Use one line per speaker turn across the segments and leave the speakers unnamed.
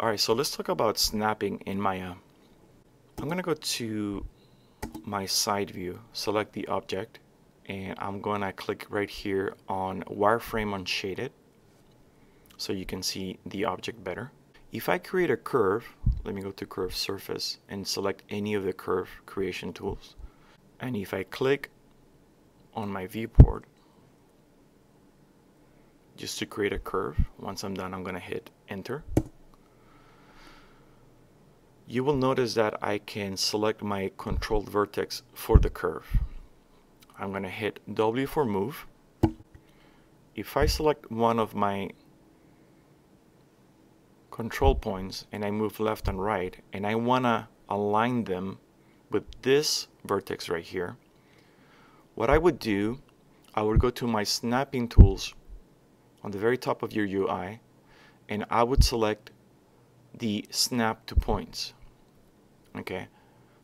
Alright, so let's talk about snapping in Maya. I'm going to go to my side view, select the object, and I'm going to click right here on wireframe unshaded so you can see the object better. If I create a curve, let me go to curve surface and select any of the curve creation tools. And if I click on my viewport just to create a curve, once I'm done, I'm going to hit enter. You will notice that I can select my controlled vertex for the curve. I'm going to hit W for move. If I select one of my control points and I move left and right and I want to align them with this vertex right here, what I would do, I would go to my snapping tools on the very top of your UI and I would select the snap to points. Okay,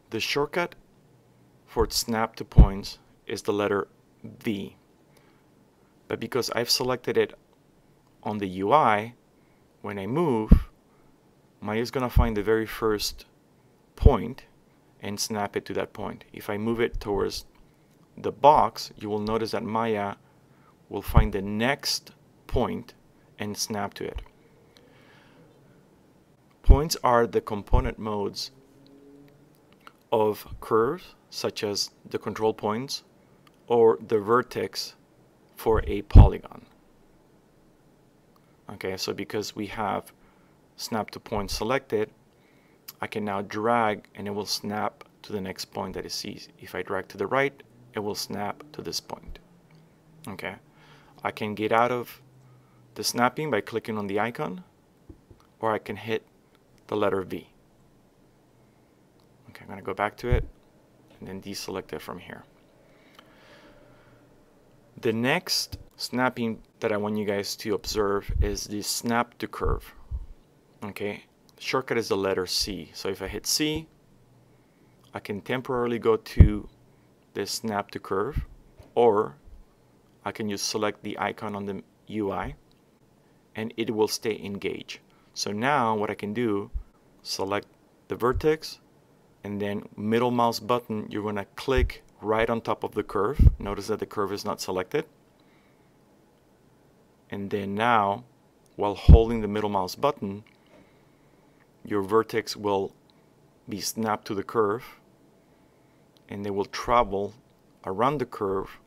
the shortcut for snap to points is the letter V, but because I've selected it on the UI, when I move, Maya is gonna find the very first point and snap it to that point. If I move it towards the box, you will notice that Maya will find the next point and snap to it. Points are the component modes of curves, such as the control points or the vertex for a polygon. Okay, so because we have snap to point selected, I can now drag and it will snap to the next point that it sees. If I drag to the right, it will snap to this point. Okay, I can get out of the snapping by clicking on the icon, or I can hit the letter V. Okay, I'm going to go back to it and then deselect it from here. The next snapping that I want you guys to observe is the snap to curve. Okay, the shortcut is the letter C. So if I hit C, I can temporarily go to this snap to curve, or I can just select the icon on the UI and it will stay engaged. So now what I can do, select the vertex and then middle mouse button, you're going to click right on top of the curve. Notice that the curve is not selected. And then now, while holding the middle mouse button, your vertex will be snapped to the curve and they will travel around the curve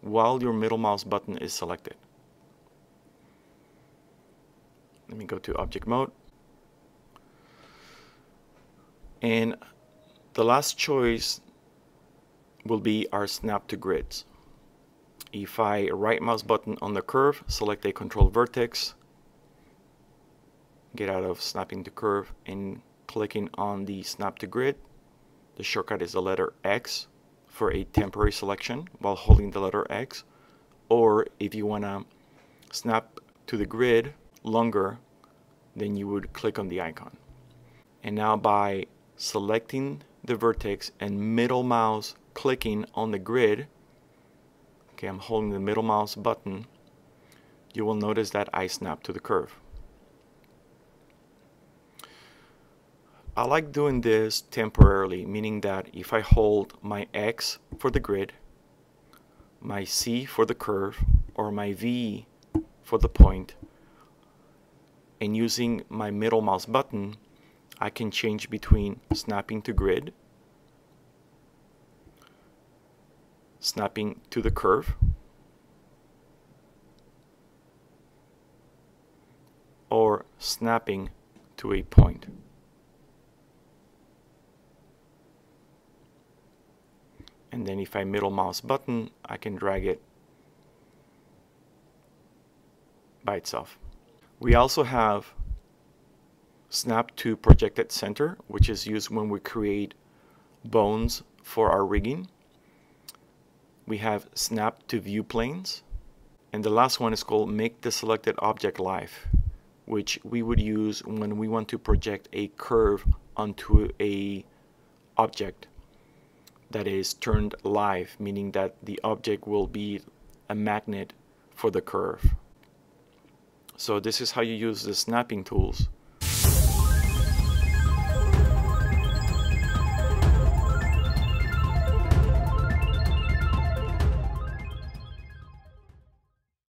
while your middle mouse button is selected. Let me go to object mode. And the last choice will be our snap to grids. If I right mouse button on the curve, select a control vertex, get out of snapping to curve and clicking on the snap to grid, the shortcut is the letter X for a temporary selection while holding the letter X. Or if you want to snap to the grid longer, then you would click on the icon. And now by selecting the vertex and middle mouse clicking on the grid, okay, I'm holding the middle mouse button, you will notice that I snap to the curve. I like doing this temporarily, meaning that if I hold my X for the grid, my C for the curve, or my V for the point, and using my middle mouse button, I can change between snapping to grid, snapping to the curve, or snapping to a point. And then if I middle mouse button, I can drag it by itself. We also have snap to projected center, which is used when we create bones for our rigging. We have snap to view planes. And the last one is called make the selected object live, which we would use when we want to project a curve onto a object that is turned live, meaning that the object will be a magnet for the curve. So this is how you use the snapping tools